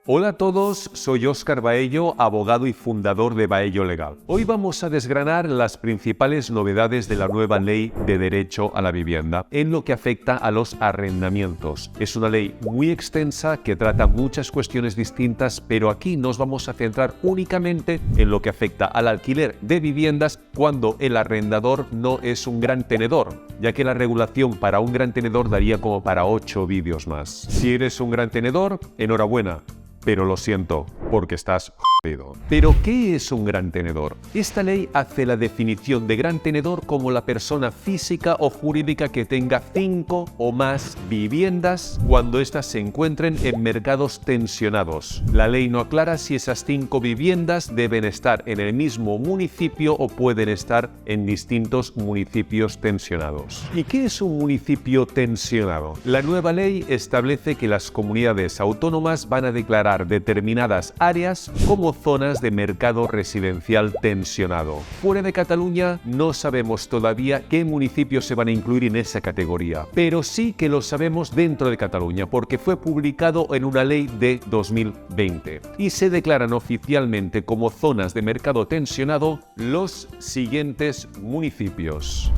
Hola a todos, soy Óscar Baello, abogado y fundador de Baello Legal. Hoy vamos a desgranar las principales novedades de la nueva Ley de Derecho a la Vivienda en lo que afecta a los arrendamientos. Es una ley muy extensa que trata muchas cuestiones distintas, pero aquí nos vamos a centrar únicamente en lo que afecta al alquiler de viviendas cuando el arrendador no es un gran tenedor, ya que la regulación para un gran tenedor daría como para 8 vídeos más. Si eres un gran tenedor, enhorabuena. Pero lo siento, porque estás jodido. ¿Pero qué es un gran tenedor? Esta ley hace la definición de gran tenedor como la persona física o jurídica que tenga 5 o más viviendas cuando éstas se encuentren en mercados tensionados. La ley no aclara si esas 5 viviendas deben estar en el mismo municipio o pueden estar en distintos municipios tensionados. ¿Y qué es un municipio tensionado? La nueva ley establece que las comunidades autónomas van a declarar determinadas áreas como zonas de mercado residencial tensionado. Fuera de Cataluña no sabemos todavía qué municipios se van a incluir en esa categoría, pero sí que lo sabemos dentro de Cataluña porque fue publicado en una ley de 2020 y se declaran oficialmente como zonas de mercado tensionado los siguientes municipios.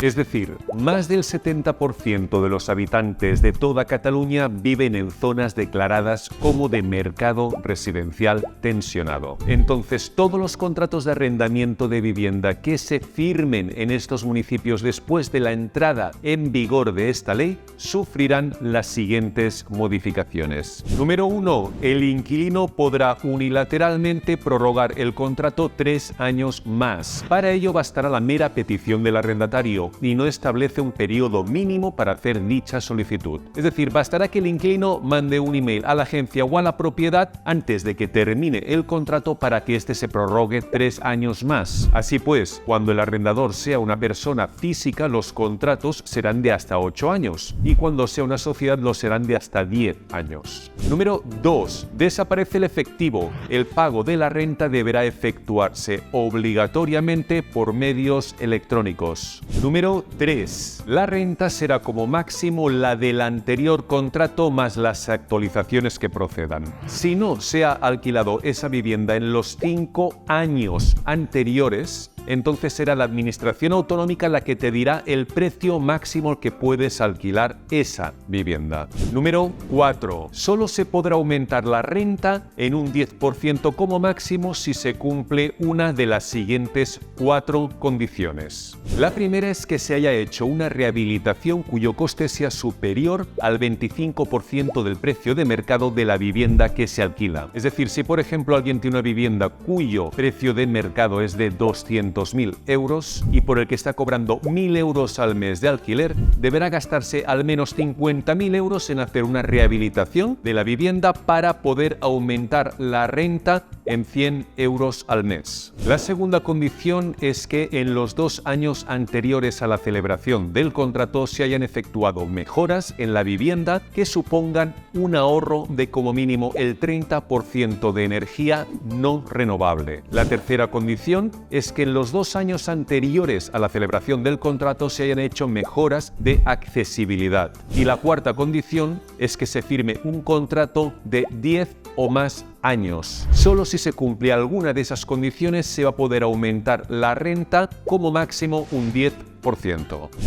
Es decir, más del 70% de los habitantes de toda Cataluña viven en zonas declaradas como de mercado residencial tensionado. Entonces, todos los contratos de arrendamiento de vivienda que se firmen en estos municipios después de la entrada en vigor de esta ley sufrirán las siguientes modificaciones. Número 1. El inquilino podrá unilateralmente prorrogar el contrato 3 años más. Para ello bastará la mera petición del arrendatario y no establece un periodo mínimo para hacer dicha solicitud. Es decir, bastará que el inquilino mande un email a la agencia o a la propiedad antes de que termine el contrato para que éste se prorrogue 3 años más. Así pues, cuando el arrendador sea una persona física, los contratos serán de hasta 8 años y cuando sea una sociedad lo serán de hasta 10 años. Número 2. Desaparece el efectivo. El pago de la renta deberá efectuarse obligatoriamente por medios electrónicos. Número 3. La renta será como máximo la del anterior contrato más las actualizaciones que procedan. Si no se ha alquilado esa vivienda en los 5 años anteriores, entonces será la administración autonómica la que te dirá el precio máximo al que puedes alquilar esa vivienda. Número 4. Solo se podrá aumentar la renta en un 10% como máximo si se cumple una de las siguientes 4 condiciones. La primera es que se haya hecho una rehabilitación cuyo coste sea superior al 25% del precio de mercado de la vivienda que se alquila. Es decir, si por ejemplo alguien tiene una vivienda cuyo precio de mercado es de 200.000 euros y por el que está cobrando 1.000 euros al mes de alquiler, deberá gastarse al menos 50.000 euros en hacer una rehabilitación de la vivienda para poder aumentar la renta en 100 euros al mes. La segunda condición es que en los 2 años anteriores a la celebración del contrato se hayan efectuado mejoras en la vivienda que supongan un ahorro de como mínimo el 30% de energía no renovable. La tercera condición es que en los 2 años anteriores a la celebración del contrato se hayan hecho mejoras de accesibilidad. Y la cuarta condición es que se firme un contrato de 10 o más años. Solo si se cumple alguna de esas condiciones se va a poder aumentar la renta como máximo un 10%.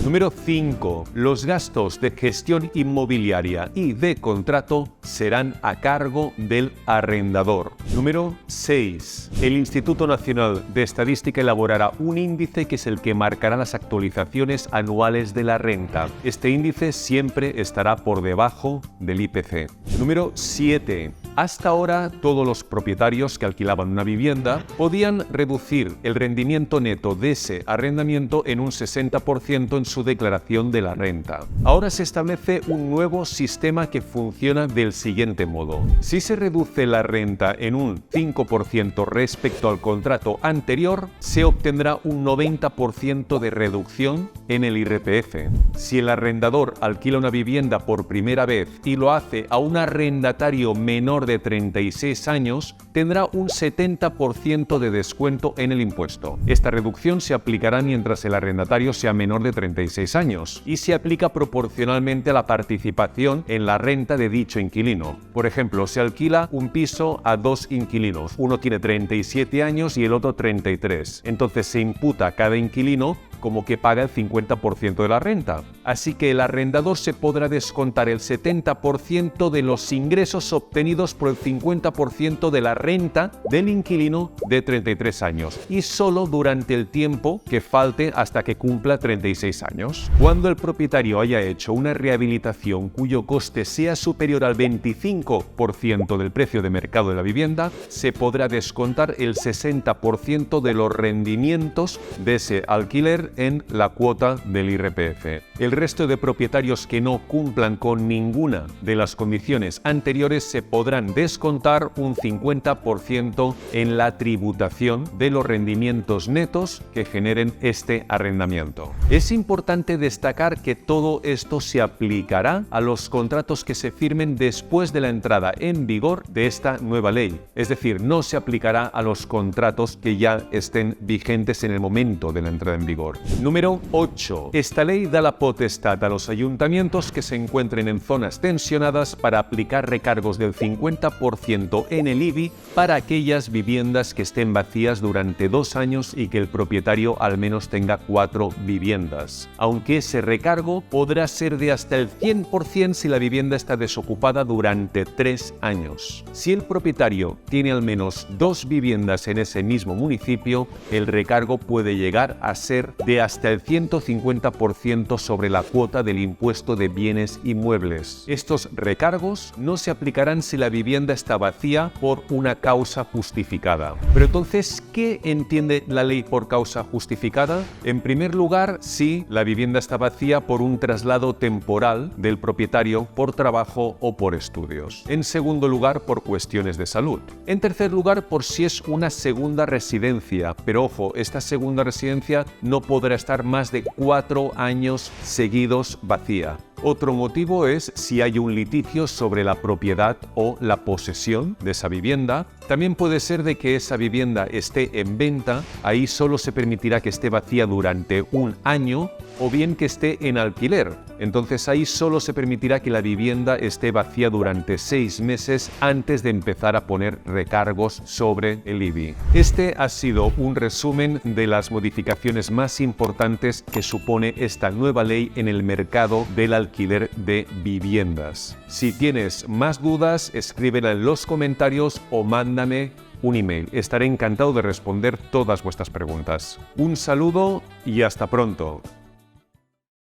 Número 5. Los gastos de gestión inmobiliaria y de contrato serán a cargo del arrendador. Número 6. El Instituto Nacional de Estadística elaborará un índice que es el que marcará las actualizaciones anuales de la renta. Este índice siempre estará por debajo del IPC. Número 7. Hasta ahora, todos los propietarios que alquilaban una vivienda podían reducir el rendimiento neto de ese arrendamiento en un 60% en su declaración de la renta. Ahora se establece un nuevo sistema que funciona del siguiente modo. Si se reduce la renta en un 5% respecto al contrato anterior, se obtendrá un 90% de reducción en el IRPF. Si el arrendador alquila una vivienda por primera vez y lo hace a un arrendatario menor de 36 años, tendrá un 70% de descuento en el impuesto. Esta reducción se aplicará mientras el arrendatario sea menor de 36 años y se aplica proporcionalmente a la participación en la renta de dicho inquilino. Por ejemplo, se alquila un piso a dos inquilinos. Uno tiene 37 años y el otro 33. Entonces se imputa a cada inquilino como que paga el 50% de la renta. Así que el arrendador se podrá descontar el 70% de los ingresos obtenidos por el 50% de la renta del inquilino de 33 años y solo durante el tiempo que falte hasta que cumpla 36 años. Cuando el propietario haya hecho una rehabilitación cuyo coste sea superior al 25% del precio de mercado de la vivienda, se podrá descontar el 60% de los rendimientos de ese alquiler en la cuota del IRPF. El resto de propietarios que no cumplan con ninguna de las condiciones anteriores se podrán descontar un 50% en la tributación de los rendimientos netos que generen este arrendamiento. Es importante destacar que todo esto se aplicará a los contratos que se firmen después de la entrada en vigor de esta nueva ley. Es decir, no se aplicará a los contratos que ya estén vigentes en el momento de la entrada en vigor. Número 8. Esta ley da la potestad a los ayuntamientos que se encuentren en zonas tensionadas para aplicar recargos del 50% en el IBI para aquellas viviendas que estén vacías durante 2 años y que el propietario al menos tenga 4 viviendas. Aunque ese recargo podrá ser de hasta el 100% si la vivienda está desocupada durante 3 años. Si el propietario tiene al menos 2 viviendas en ese mismo municipio, el recargo puede llegar a ser de hasta el 150% sobre la cuota del impuesto de bienes inmuebles. Estos recargos no se aplicarán si la vivienda está vacía por una causa justificada. Pero entonces, ¿qué entiende la ley por causa justificada? En primer lugar, si la vivienda está vacía por un traslado temporal del propietario por trabajo o por estudios. En segundo lugar, por cuestiones de salud. En tercer lugar, por si es una segunda residencia. Pero ojo, esta segunda residencia no podrá estar más de 4 años seguidos vacía. Otro motivo es si hay un litigio sobre la propiedad o la posesión de esa vivienda. También puede ser de que esa vivienda esté en venta, ahí solo se permitirá que esté vacía durante 1 año, o bien que esté en alquiler. Entonces ahí solo se permitirá que la vivienda esté vacía durante 6 meses antes de empezar a poner recargos sobre el IBI. Este ha sido un resumen de las modificaciones más importantes que supone esta nueva ley en el mercado del alquiler de viviendas. Si tienes más dudas, escríbela en los comentarios o mándame un email. Estaré encantado de responder todas vuestras preguntas. Un saludo y hasta pronto.